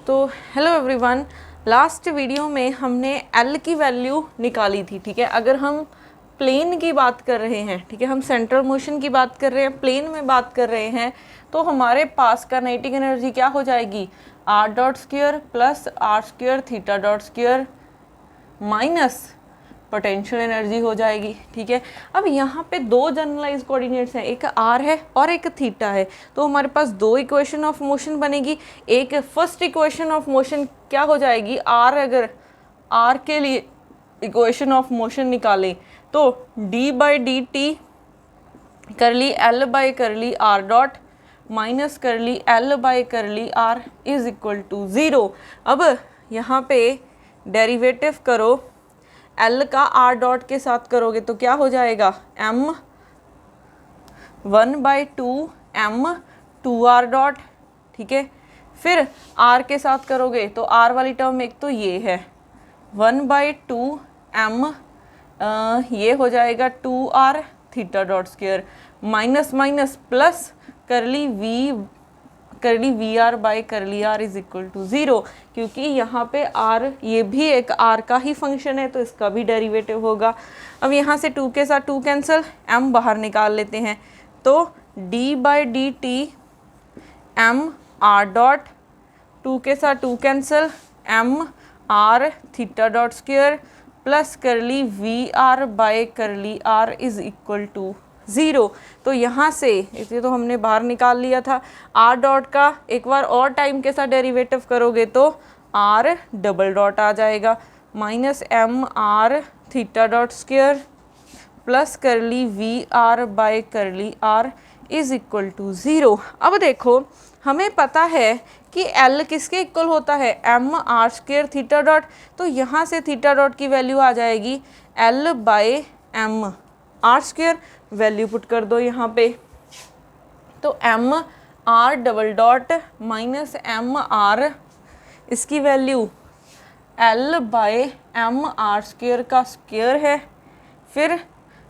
तो hello everyone, last video में हमने एल की वैल्यू निकाली थी। ठीक है, अगर हम प्लेन की बात कर रहे हैं, ठीक है, हम सेंट्रल मोशन की बात कर रहे हैं, प्लेन में बात कर रहे हैं, तो हमारे पास काइनेटिक एनर्जी क्या हो जाएगी, R dot square plus R square theta dot square minus potential energy हो जाएगी। ठीक है, अब यहाँ पे दो जनरलाइज कोऑर्डिनेट्स हैं, एक आर है और एक थीटा है, तो हमारे पास दो इक्वेशन ऑफ मोशन बनेगी। एक फर्स्ट इक्वेशन ऑफ मोशन क्या हो जाएगी, आर, अगर आर के लिए इक्वेशन ऑफ मोशन निकालें तो D by D T curly L by curly R dot minus curly L by curly R is equal to 0। अब यहाँ पे डेरिवेटिव करो, एल का आर डॉट के साथ करोगे तो क्या हो जाएगा, एम 1/2 एम 2r डॉट। ठीक है, फिर आर के साथ करोगे तो आर वाली टर्म एक तो ये है 1/2 एम, ये हो जाएगा 2r theta dot square minus minus plus curly V R by curly R is equal to 0, क्योंकि यहाँ पे आर ये भी एक आर का ही फंक्शन है तो इसका भी डेरिवेटिव होगा। अब यहाँ से 2 के साथ 2 कैंसिल, m बाहर निकाल लेते हैं तो d by D T M R dot, 2 के साथ 2 cancel, m R theta dot square plus curly V R by curly R is equal to 0। तो यहाँ से इसे तो हमने बाहर निकाल लिया था, आर डॉट का एक बार और टाइम के साथ डेरिवेटिव करोगे तो आर डबल डॉट आ जाएगा minus M R theta dot square plus curly V R by curly R is equal to 0। अब देखो हमें पता है कि L किसके इक्वल होता है, M R square theta dot, तो यहाँ से थीटा डॉट की वैल्यू आ जाएगी L by M R square, value put कर दो यहाँ पे, तो M R double dot minus M R, इसकी वैल्यू एल बाय एम आर स्क्वायर का स्क्वायर है, फिर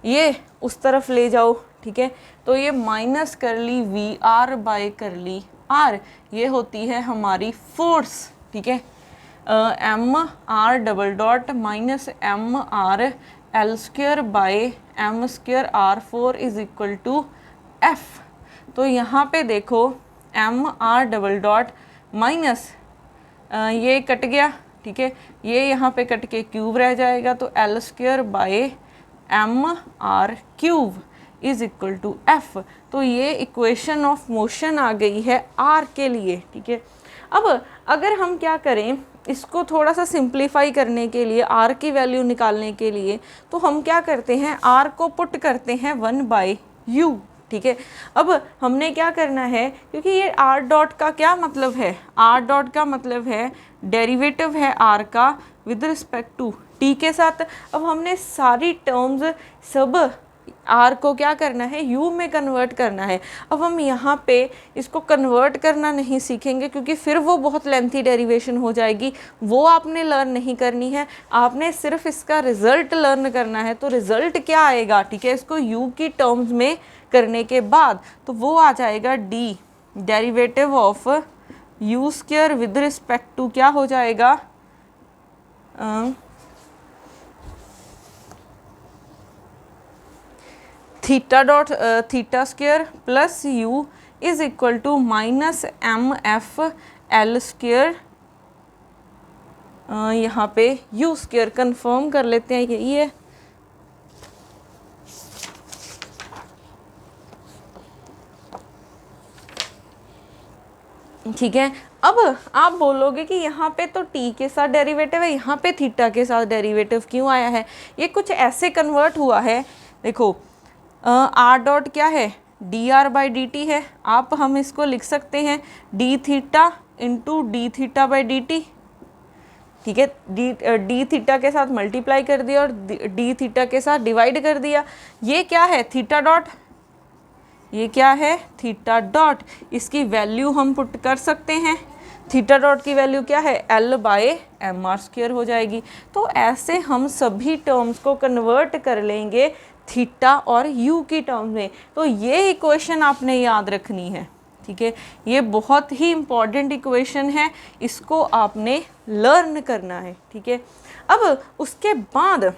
ये उस तरफ ले जाओ। ठीक है, तो ये minus curly V R by curly R, ये होती है हमारी फोर्स। ठीक है, M R double dot minus M R L square by M square R 4 is equal to F. तो यहाँ पे देखो M R double dot minus ये कट गया, ठीक है, ये यहाँ पे कट के क्यूब रह जाएगा, तो L square by M R cube is equal to F. तो ये इक्वेशन ऑफ मोशन आ गई है आर के लिए। ठीक है, अब अगर हम क्या करें, इसको थोड़ा सा सिंप्लीफाई करने के लिए, आर की वैल्यू निकालने के लिए, तो हम क्या करते हैं, आर को पुट करते हैं 1/u। ठीक है, अब हमने क्या करना है, क्योंकि ये आर डॉट का क्या मतलब है, आर डॉट का मतलब है डेरिवेटिव है आर का विद रिस्पेक्ट टू टी के साथ। अब हमने सारी टर्म्स सब आर को क्या करना है, यू में कन्वर्ट करना है। अब हम यहाँ पे इसको कन्वर्ट करना नहीं सीखेंगे, क्योंकि फिर वो बहुत लेंथी डेरिवेशन हो जाएगी, वो आपने लर्न नहीं करनी है, आपने सिर्फ इसका रिजल्ट लर्न करना है। तो रिजल्ट क्या आएगा, ठीक है, इसको यू की टर्म्स में करने के बाद तो वो आ जाएगा D derivative of U square with respect to क्या हो जाएगा, theta dot theta square plus U is equal to minus M F L square, यहाँ पे यू स्क्वायर कंफर्म कर लेते हैं, यही है। ठीक है, अब आप बोलोगे कि यहाँ पे तो t के साथ डेरिवेटिव है, यहाँ पे थीटा के साथ डेरिवेटिव क्यों आया है, ये कुछ ऐसे कन्वर्ट हुआ है। देखो आर डॉट क्या है, D R by D T है, आप हम इसको लिख सकते हैं D theta into D theta by D T. ठीक है, डी थीटा के साथ मल्टीप्लाई कर दिया और डी थीटा के साथ डिवाइड कर दिया। ये क्या है, थीटा डॉट, ये क्या है, थीटा डॉट, इसकी वैल्यू हम पुट कर सकते हैं। थीटा डॉट की वैल्यू क्या है, L by M R square हो जाएगी। तो ऐसे हम सभी टर्म्स को कन्वर्ट कर लेंगे थीटा और यू की टर्म्स में। तो ये इक्वेशन आपने याद रखनी है। ठीक है, ये बहुत ही इम्पॉर्टेंट इक्वेशन है, इसको आपने लर्न करना है। ठीक है, अब उसके बाद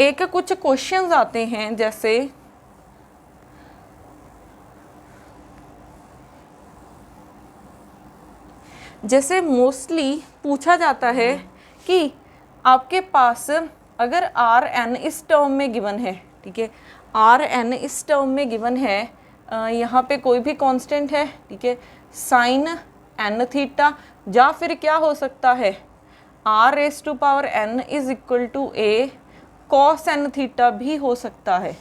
एक कुछ क्वेश्चंस आते हैं, जैसे मोस्टली पूछा जाता है कि आपके पास अगर आर एन इस टर्म में गिवन है, ठीक है, आर एन इस टर्म में गिवन है, यहाँ पे कोई भी कांस्टेंट है, ठीक है, साइन एन थीटा, या फिर क्या हो सकता है R raise to power N is equal to A cos N theta भी हो सकता है।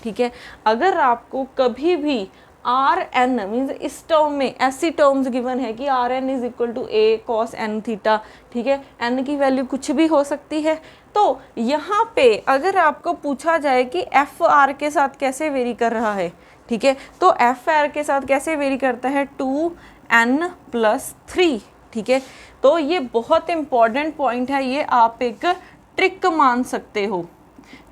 ठीक है, अगर आपको कभी भी आर एन मीन्स इस टर्म में ऐसी टर्म्स गिवन है कि R N is equal to A cos N theta, ठीक है, एन की वैल्यू कुछ भी हो सकती है, तो यहाँ पे अगर आपको पूछा जाए कि एफ आर के साथ कैसे वेरी कर रहा है, ठीक है, तो एफ आर के साथ कैसे वेरी करता है 2n+3, ठीक है, तो ये बहुत इंपॉर्टेंट पॉइंट है, ये आप एक ट्रिक मान सकते हो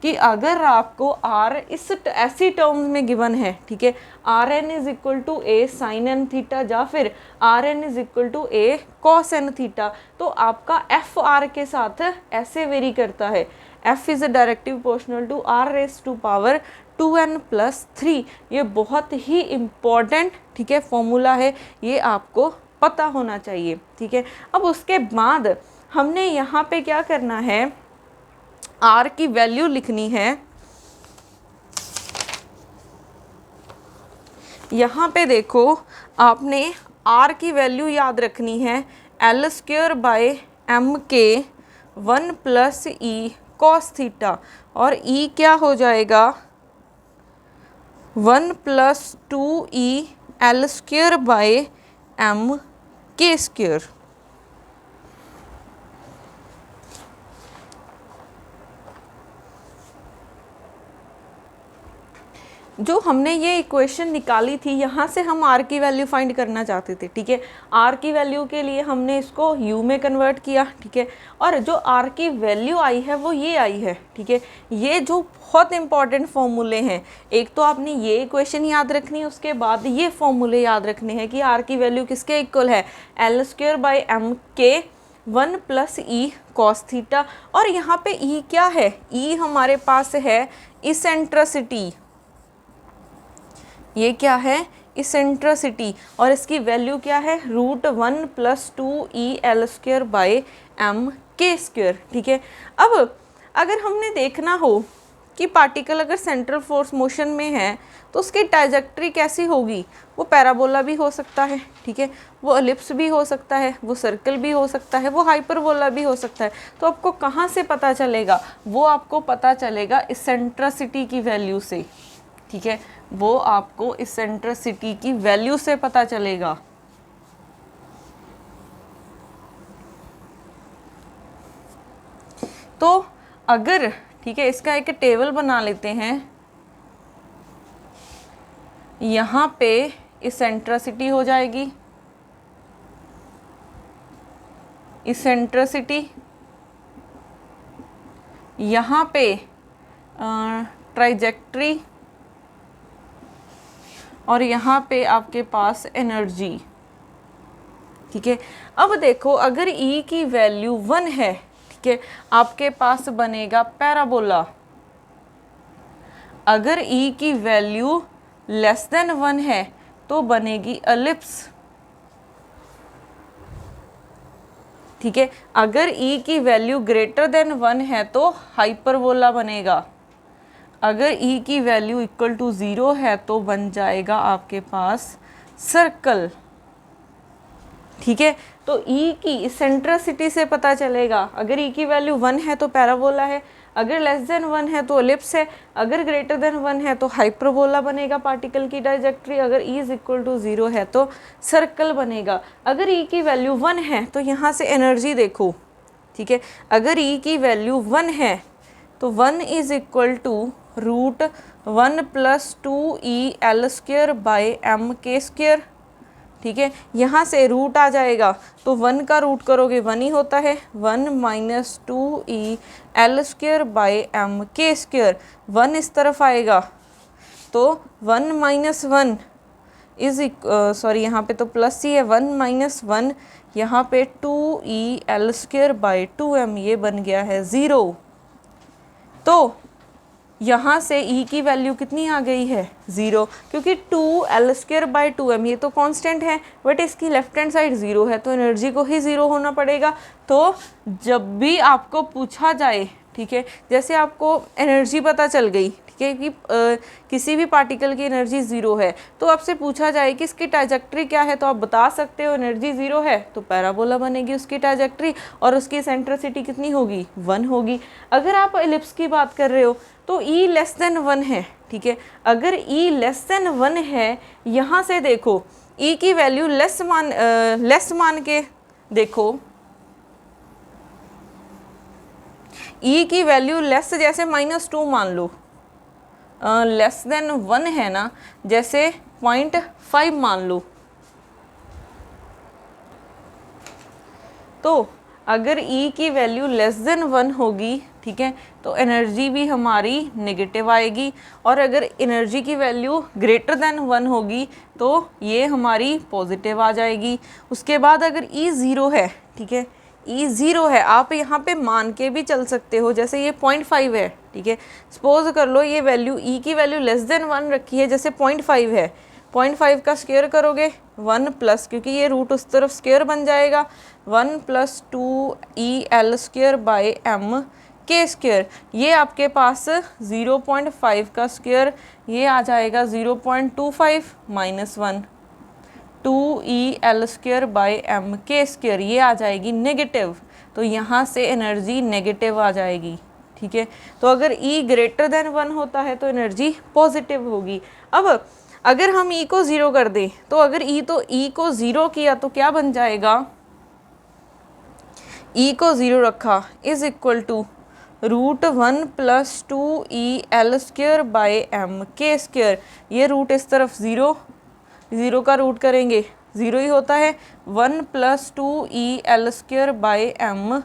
कि अगर आपको आर इस ऐसी टर्म्स में गिवन है, ठीक है, R N is equal to A sine N theta या फिर R N is equal to A cos N theta, तो आपका एफ आर के साथ ऐसे वेरी करता है, F is directly proportional to R raise to power 2n+3। ये बहुत ही इम्पॉर्टेंट, ठीक है, फॉर्मूला है, ये आपको पता होना चाहिए। ठीक है, अब उसके बाद हमने यहाँ पे क्या करना है, आर की वैल्यू लिखनी है। यहाँ पे देखो आपने आर की वैल्यू याद रखनी है L²/m² 1+e cos थीटा, और e क्या हो जाएगा 1+2e L²/m²। जो हमने ये इक्वेशन निकाली थी, यहाँ से हम आर की वैल्यू फाइंड करना चाहते थे। ठीक है, आर की वैल्यू के लिए हमने इसको यू में कन्वर्ट किया। ठीक है, और जो आर की वैल्यू आई है वो ये आई है। ठीक है, ये जो बहुत इंपॉर्टेंट फॉर्मूले हैं, एक तो आपने ये इक्वेशन याद रखनी है, उसके बाद ये फॉर्मूले याद रखने हैं कि आर की वैल्यू किसके इक्वल है, L²/m² 1+e cos थीटा, और यहाँ पे e क्या है, e हमारे पास है इसेंट्रिसिटी, ये क्या है इसेंट्रिसिटी, और इसकी वैल्यू क्या है √1+2e L²/m²। ठीक है, अब अगर हमने देखना हो कि पार्टिकल अगर सेंट्रल फोर्स मोशन में है तो उसकी ट्राजेक्टरी कैसी होगी, वो पैराबोला भी हो सकता है, ठीक है, वो एलिप्स भी हो सकता है, वो सर्कल भी हो सकता है, वो हाइपरबोला भी हो सकता है। तो आपको कहाँ से पता चलेगा, वो आपको पता चलेगा इसेंट्रिसिटी की वैल्यू से। ठीक है, वो आपको इसेंट्रिसिटी की वैल्यू से पता चलेगा। तो अगर, ठीक है, इसका एक टेबल बना लेते हैं, यहाँ पे इसेंट्रिसिटी हो जाएगी, इसेंट्रिसिटी, यहाँ पे ट्राइजेक्ट्री, और यहाँ पे आपके पास एनर्जी। ठीक है, अब देखो अगर E की वैल्यू 1 है, ठीक है, आपके पास बनेगा पैराबोला। अगर E की वैल्यू <1 है तो बनेगी एलिप्स। ठीक है, अगर E की वैल्यू >1 है तो हाइपरबोला बनेगा। अगर E की वैल्यू इक्वल टू 0 है तो बन जाएगा आपके पास सर्कल। ठीक है, तो E की इसेंट्रिसिटी से पता चलेगा, अगर E की वैल्यू 1 है तो पैराबोला है, अगर <1 है तो एलिप्स है, अगर >1 है तो हाइपरबोला बनेगा पार्टिकल की ट्राजेक्टरी, अगर E इज इक्वल टू 0 है तो सर्कल बनेगा। अगर E की वैल्यू 1 है तो यहाँ से एनर्जी देखो। ठीक है, अगर E की वैल्यू 1 है तो 1 is equal to √1+2e L²/m²। ठीक है, यहाँ से रूट आ जाएगा तो 1 का रूट करोगे 1 ही होता है, 1 - 2e L²/m²। 1 इस तरफ आएगा तो 1 - 1 इज सॉरी यहाँ पे तो प्लस ही है, 1 माइनस 1, यहाँ पे 2e_l²/2m, ये बन गया है 0। तो यहाँ से e की वैल्यू कितनी आ गई है 0, क्योंकि 2l²/2m ये तो कांस्टेंट है, बट इसकी लेफ्ट हैंड साइड 0 है, तो एनर्जी को ही 0 होना पड़ेगा। तो जब भी आपको पूछा जाए, ठीक है, जैसे आपको एनर्जी पता चल गई, ठीक है, कि किसी भी पार्टिकल की एनर्जी 0 है, तो आपसे पूछा जाए कि इसकी ट्राजेक्टरी क्या है, तो आप बता सकते हो एनर्जी 0 है, तो पैराबोला बनेगी उसकी ट्राजेक्टरी, और उसकी सेंट्रिसिटी कितनी होगी 1 होगी। अगर आप एलिप्स की बात कर रहे हो तो E लेस देन 1 है, ठीक है, अगर E लेस देन 1 है, यहाँ से देखो E की वैल्यू लेस मान के देखो, E की वैल्यू लेस जैसे -2 मान लो, लेस देन 1 है ना, जैसे 0.5 मान लो। तो अगर E की वैल्यू लेस देन 1 होगी, ठीक है, तो एनर्जी भी हमारी नेगेटिव आएगी, और अगर एनर्जी की वैल्यू ग्रेटर देन 1 होगी तो ये हमारी पॉजिटिव आ जाएगी। उसके बाद अगर E 0 है, ठीक है, E 0 है, आप यहाँ पे मान के भी चल सकते हो, जैसे ये 0.5 है, ठीक है, सपोज कर लो ये वैल्यू E की वैल्यू लेस देन 1 रखी है, जैसे 0.5 है, 0.5 का स्क्वायर करोगे 1 प्लस, क्योंकि ये रूट उस तरफ स्क्वायर बन जाएगा, 1 + 2e_l²/m के स्क्वायर, ये आपके पास 0.5 का स्क्वायर, ये आ जाएगा 0.25 - 1 2e_l²/m के स्क्वायर, ये आ जाएगी नेगेटिव, तो यहाँ से एनर्जी नेगेटिव आ जाएगी, ठीक है। तो अगर E ग्रेटर देन 1 होता है तो एनर्जी पॉजिटिव होगी। अब अगर हम E को 0 कर दें, तो अगर E को 0 किया तो क्या बन जाएगा, E को 0 रखा इज इक्वल टू √1 + 2e_l²/m के स्क्वायर, ये रूट इस तरफ 0 का रूट करेंगे 0 ही होता है, 1 + 2e_l²/m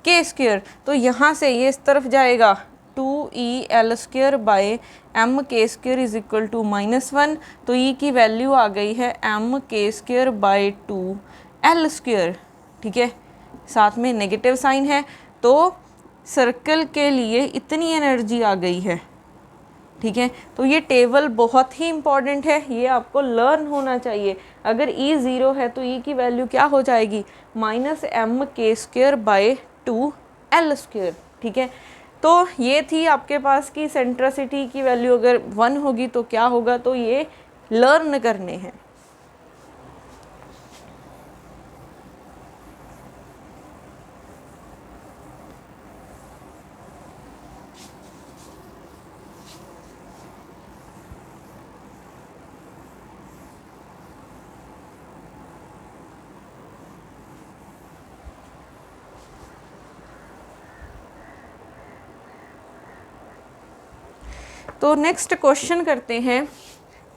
के स्क्वायर, तो यहाँ से ये इस तरफ जाएगा 2e_l²/m के स्क्वायर इज इक्वल टू -1, तो E की वैल्यू आ गई है m के स्क्वायर बाई 2l², ठीक है, साथ में नेगेटिव साइन है, तो सर्कल के लिए इतनी एनर्जी आ गई है, ठीक है। तो ये टेबल बहुत ही इम्पॉर्टेंट है, ये आपको लर्न होना चाहिए। अगर E 0 है तो E की वैल्यू क्या हो जाएगी -m के स्क्वायर बाई 2l², ठीक है। तो ये थी आपके पास की सेंट्रिसिटी की वैल्यू अगर 1 होगी तो क्या होगा, तो ये लर्न करने हैं। तो नेक्स्ट क्वेश्चन करते हैं,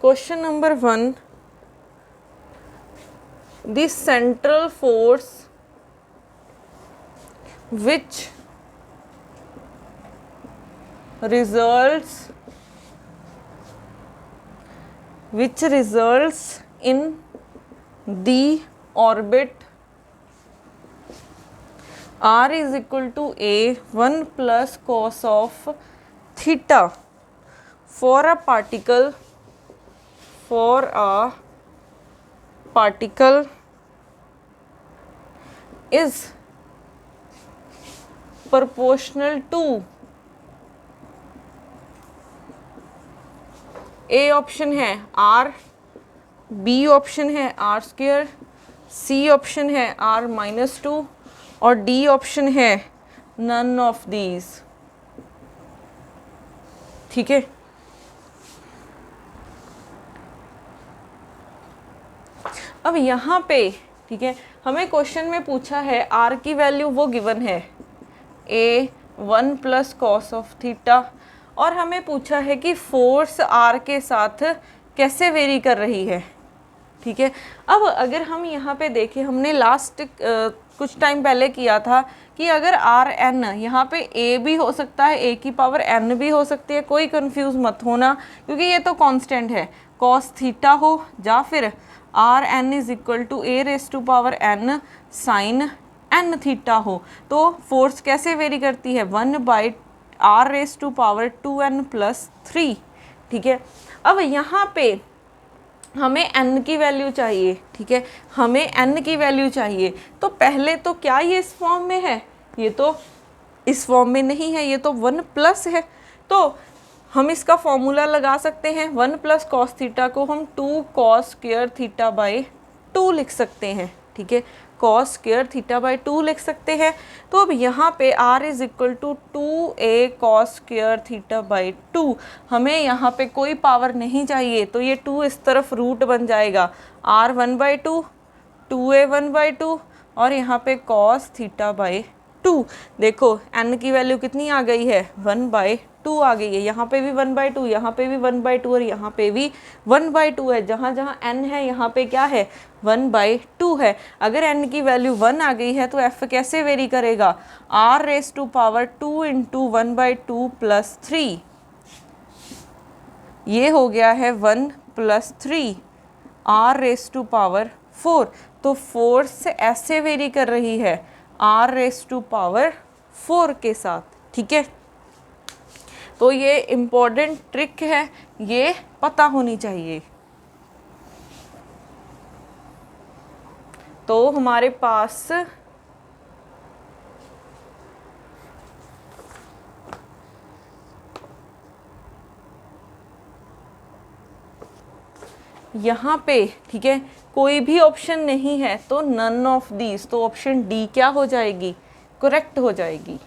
question number 1, the central force which results in the orbit r is equal to a 1 plus cos of theta for a particle is proportional to A option है r, B ऑप्शन है r², C option है r-2 और D option है none of these, ठीक है। अब यहाँ पे, ठीक है, हमें क्वेश्चन में पूछा है r की वैल्यू वो गिवन है A 1 + cos of थीटा, और हमें पूछा है कि फोर्स r के साथ कैसे वेरी कर रही है, ठीक है। अब अगर हम यहाँ पे देखें, हमने लास्ट कुछ टाइम पहले किया था कि अगर आर एन, यहाँ पे ए भी हो सकता है, ए की पावर एन भी हो सकती है, कोई कंफ्यूज मत होना क्योंकि ये तो कांस्टेंट है। कॉस थीटा हो या फिर R N is equal to A raise to power N sine N theta हो। तो फोर्स कैसे वेरी करती है, 1/r race to power 2n + 3। ठीक है, अब यहाँ पे हमें n की वैल्यू चाहिए। ठीक है, हमें n की वैल्यू चाहिए। तो पहले तो क्या ये इस फॉर्म में है, ये तो इस फॉर्म में नहीं है, ये तो 1+ है। तो हम इसका फॉर्मूला लगा सकते हैं, 1 + cos थीटा को हम 2 cos स्क्वायर थीटा बाई 2 लिख सकते हैं। ठीक है, cos स्क्वायर थीटा बाई 2 लिख सकते हैं। तो अब यहाँ पे r is equal to 2a cos square theta by 2। हमें यहाँ पे कोई पावर नहीं चाहिए, तो ये 2 इस तरफ रूट बन जाएगा, r 1/2, 2a 1/2 और यहाँ पे cos थीटा बाई 2। देखो n की वैल्यू कितनी आ गई है, 1/2 आ गई है। यहाँ पे भी 1/2, यहाँ पे भी 1/2 और यहाँ पे भी 1/2 है। जहाँ जहाँ n है यहाँ पे क्या है, 1/2 है। अगर n की वैल्यू 1 आ गई है तो f कैसे वेरी करेगा, r रेस टू पावर 2 × 1/2 + 3। ये हो गया है 1 + 3 r रेस टू पावर 4। तो फोर्स ऐसे वेरी कर रही है r रेस टू पावर 4 के साथ। ठीक है, तो ये इम्पोर्टेंट ट्रिक है, ये पता होनी चाहिए। तो हमारे पास यहाँ पे, ठीक है, कोई भी ऑप्शन नहीं है, तो नन ऑफ दीज, तो ऑप्शन डी क्या हो जाएगी, करेक्ट हो जाएगी।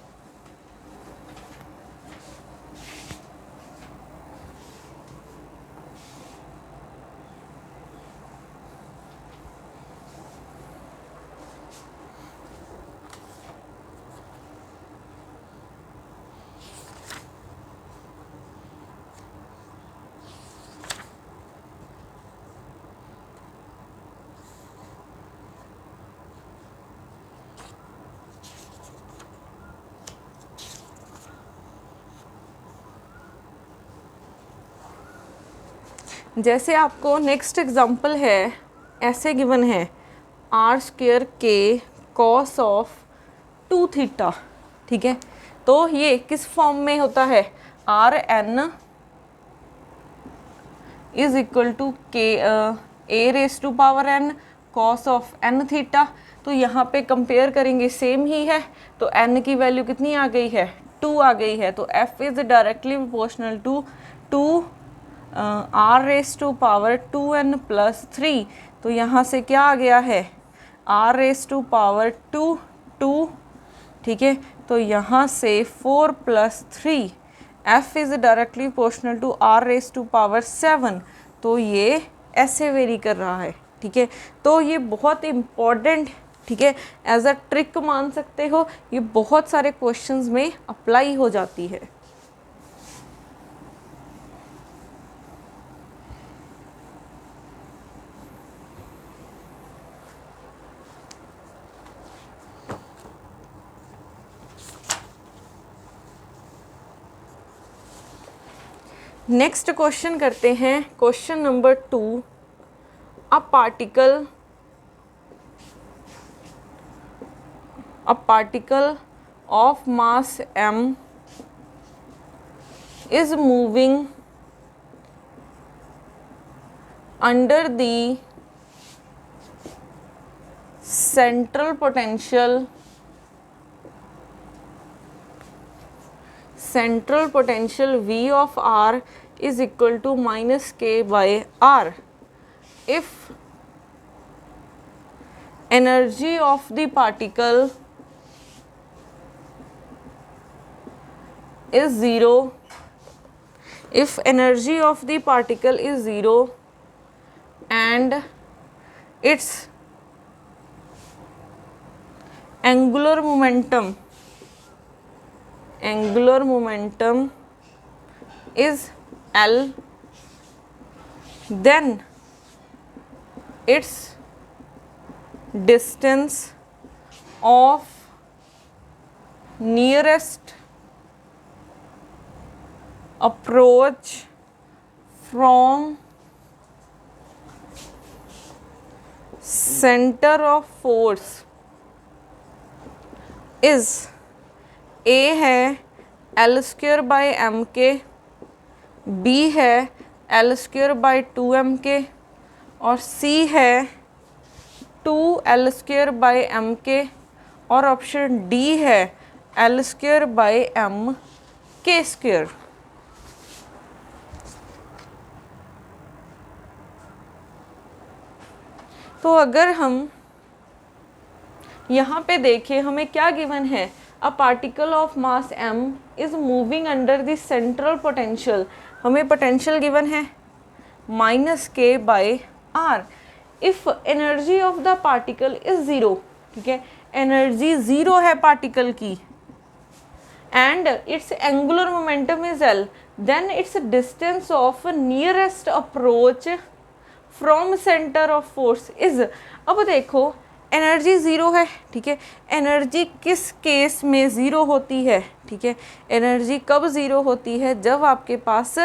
जैसे आपको नेक्स्ट एग्जांपल है, ऐसे गिवन है r² k cos of 2 theta. ठीक है, तो ये किस फॉर्म में होता है, R N is equal to K A raise to power n cos of n theta. तो यहाँ पे कंपेयर करेंगे, सेम ही है। तो n की वैल्यू कितनी आ गई है, 2 आ गई है। तो f is directly proportional to 2 r raise to power 2n + 3। तो यहाँ से क्या आ गया है, r रेस टू पावर 2। ठीक है, तो यहाँ से 4 + 3, f is directly proportional to r raise to power 7। तो ये ऐसे वेरी कर रहा है। ठीक है, तो ये बहुत इम्पॉर्टेंट, ठीक है, एज अ ट्रिक मान सकते हो, ये बहुत सारे क्वेश्चंस में अप्लाई हो जाती है। नेक्स्ट क्वेश्चन करते हैं, question number 2। A particle of mass m is moving under the central potential V of r is equal to -k/r if energy of the particle is 0, if energy of the particle is 0 and its angular momentum is L, then its distance of nearest approach from centre of force is a है L square by M के, B है L square by 2m के, और सी है 2l square by M के, और option D है L square by M के स्क्वेयर। तो अगर हम यहाँ पे देखें हमें क्या गिवन है, a particle of mass m is moving under the central potential, हमें पोटेंशियल गिवन है -k/r। If energy of the particle is zero, ठीक है, एनर्जी ज़ीरो है पार्टिकल की, and its angular momentum is L, then its distance of nearest approach from center of force is। अब देखो energy zero है, ठीक है, एनर्जी किस केस में ज़ीरो होती है, ठीक है, एनर्जी कब ज़ीरो होती है, जब आपके पास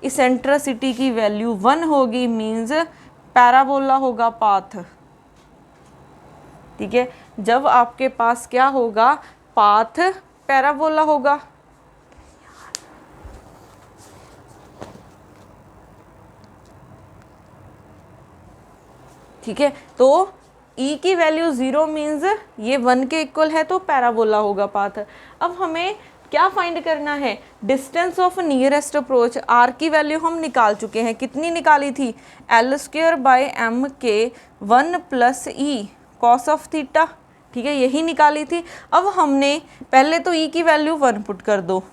इसेंट्रिसिटी की वैल्यू 1 होगी, मीन्स पैराबोला होगा पाथ, ठीक है, जब आपके पास क्या होगा, पाथ पैराबोला होगा। ठीक है, तो E की वैल्यू 0 मीन्स ये 1 के इक्वल है, तो पैराबोला होगा पाथ। अब हमें क्या फाइंड करना है, distance of nearest approach. R की वैल्यू हम निकाल चुके हैं, कितनी निकाली थी, एल स्क्वेयर बाई एम के 1 + E कॉस ऑफ थीटा, ठीक है, यही निकाली थी। अब हमने पहले तो E की वैल्यू 1 पुट कर दो,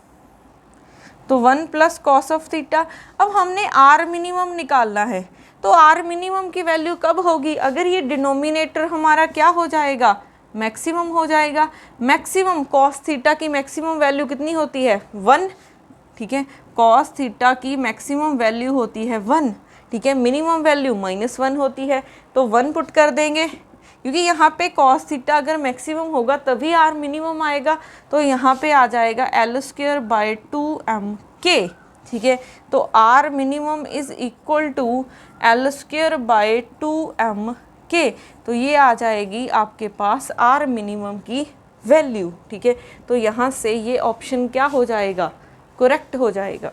तो 1 + कॉस ऑफ थीटा। अब हमने R मिनिमम निकालना है, तो R मिनिमम की वैल्यू कब होगी, अगर ये डिनोमिनेटर हमारा क्या हो जाएगा, मैक्सिमम हो जाएगा। मैक्सिमम कॉस थीटा की मैक्सिमम वैल्यू कितनी होती है, 1, ठीक है, कॉस थीटा की मैक्सिमम वैल्यू होती है 1, ठीक है, मिनिमम वैल्यू -1 होती है, तो 1 पुट कर देंगे, क्योंकि यहाँ पे कॉस थीटा अगर मैक्सिमम होगा तभी R मिनिमम आएगा, तो यहाँ पे आ जाएगा एल स्क्वेयर बाई 2m के, ठीक है, तो R minimum is equal to L square by 2m के, तो ये आ जाएगी आपके पास R मिनिमम की वैल्यू, ठीक है, तो यहाँ से ये ऑप्शन क्या हो जाएगा, करेक्ट हो जाएगा।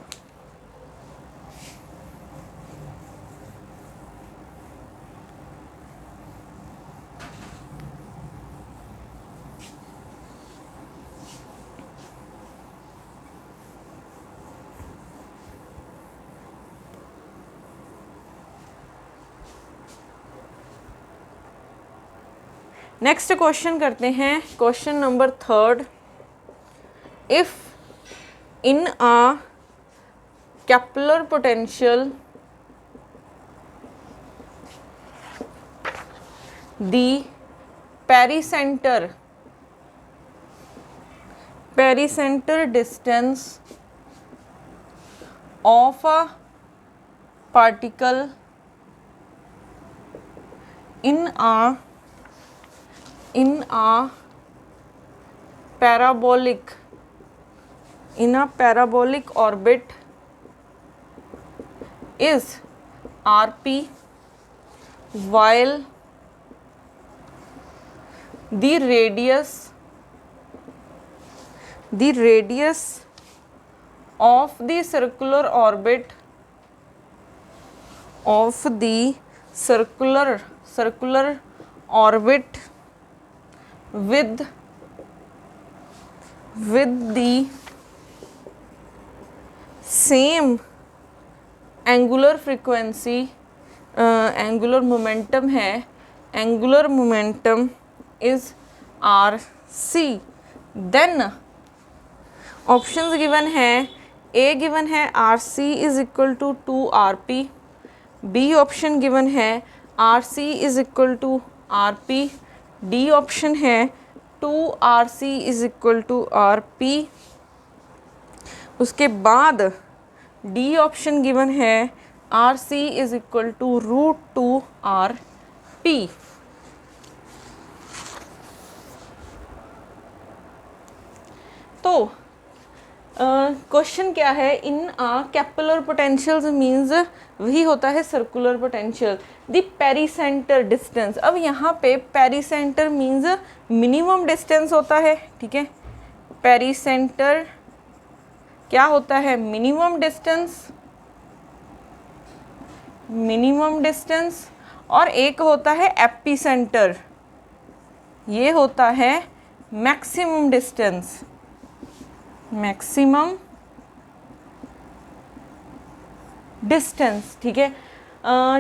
नेक्स्ट क्वेश्चन करते हैं, question number 3। If in a Kepler potential the pericentre distance of a particle in a parabolic orbit is rp, while the radius of the circular orbit with the same angular frequency, angular momentum है, angular momentum is rc, then options given है, A given है rc is equal to 2rp, B option given है rc is equal to rp, D option है 2rc is equal to rp, उसके बाद D option given है rc is equal to √2rp। तो question क्या है, इन कैपिलर potentials means वही होता है circular potential, the pericentre distance. अब यहाँ पे पेरीसेंटर मींस मिनिमम डिस्टेंस होता है, ठीक है, पेरीसेंटर क्या होता है, मिनिमम डिस्टेंस, मिनिमम डिस्टेंस, और एक होता है एपिसेंटर, ये होता है मैक्सिमम डिस्टेंस, मैक्सिमम डिस्टेंस, ठीक है,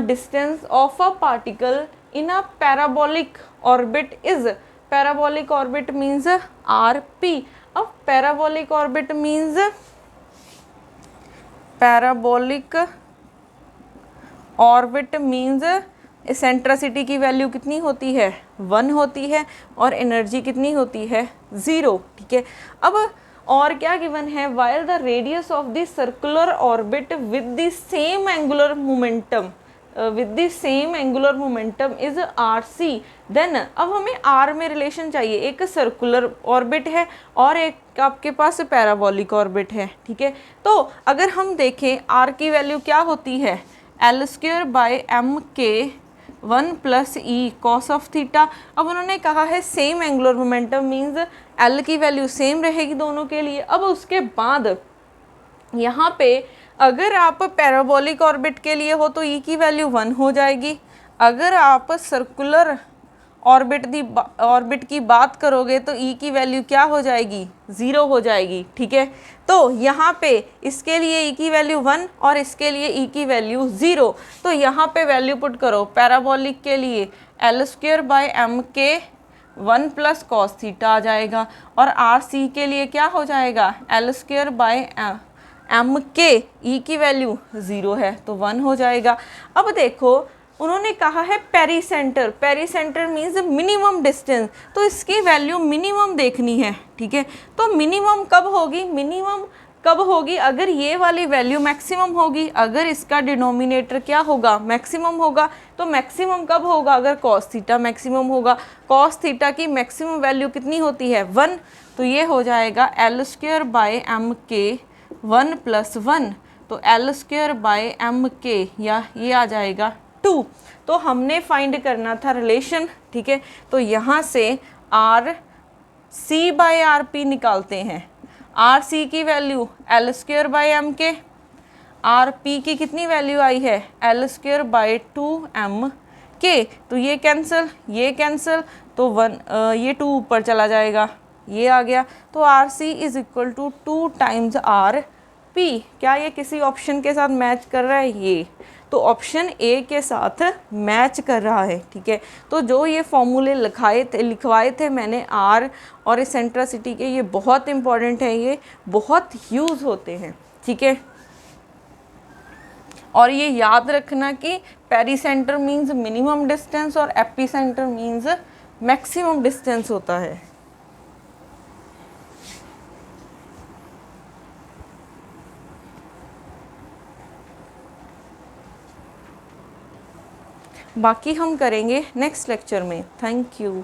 distance of a particle in a parabolic orbit is, parabolic orbit means RP। अब parabolic orbit means, parabolic orbit means eccentricity की वैल्यू कितनी होती है, 1 होती है, और एनर्जी कितनी होती है, 0, ठीक है। अब और क्या गिवन है, while the radius of the circular orbit with the same angular momentum, with the same angular momentum is RC, then अब हमें R में रिलेशन चाहिए, एक सर्कुलर ऑर्बिट है और एक आपके पास पैराबोलिक ऑर्बिट है, ठीक है। तो अगर हम देखें R की वैल्यू क्या होती है, L²/mk 1 + E cos of theta. अब उन्होंने कहा है same angular momentum means L की वैल्यू सेम रहेगी दोनों के लिए। अब उसके बाद यहाँ पे अगर आप पैराबोलिक ऑर्बिट के लिए हो तो E की वैल्यू 1 हो जाएगी, अगर आप सर्कुलर ऑर्बिट की बात करोगे तो E की वैल्यू क्या हो जाएगी, 0 हो जाएगी, ठीक है। तो यहाँ पे इसके लिए E की वैल्यू 1 और इसके लिए E की वैल्यू 0, तो यहाँ पे वैल्यू पुट करो, पैराबोलिक के लिए L²/mk 1 + cos थीटा आ जाएगा, और RC के लिए क्या हो जाएगा, L²/mk, E की वैल्यू 0 है तो 1 हो जाएगा। अब देखो उन्होंने कहा है पेरीसेंटर, पेरीसेंटर मीन्स मिनिमम डिस्टेंस, तो इसकी वैल्यू मिनिमम देखनी है, ठीक है। तो मिनिमम कब होगी, मिनिमम कब होगी, अगर ये वाली वैल्यू मैक्सिमम होगी, अगर इसका डिनोमिनेटर क्या होगा, मैक्सिमम होगा, तो मैक्सिमम कब होगा, अगर cos थीटा मैक्सिमम होगा, cos थीटा की मैक्सिमम वैल्यू कितनी होती है, 1, तो ये हो जाएगा L²/mk 1 + 1, तो L²/mk या ये आ जाएगा 2। तो हमने फाइंड करना था रिलेशन, ठीक है। तो यहाँ से RC/RP निकालते हैं, RC की वैल्यू L²/mk, RP की कितनी वैल्यू आई है, L²/2mk, तो ये कैंसिल, ये कैंसिल, तो 1 ये 2 ऊपर चला जाएगा, ये आ गया, तो RC = 2 × RP। क्या ये किसी ऑप्शन के साथ मैच कर रहा है, ये तो ऑप्शन ए के साथ मैच कर रहा है, ठीक है। तो जो ये फॉर्मूले लिखवाए थे मैंने R और एसेंट्रिसिटी के, ये बहुत इंपॉर्टेंट है, ये बहुत यूज़ होते हैं, ठीक है। और ये याद रखना कि पेरीसेंटर मीन्स मिनिमम डिस्टेंस और एपिसेंटर मीन्स मैक्सिमम डिस्टेंस होता है। बाकी हम करेंगे नेक्स्ट लेक्चर में। Thank you.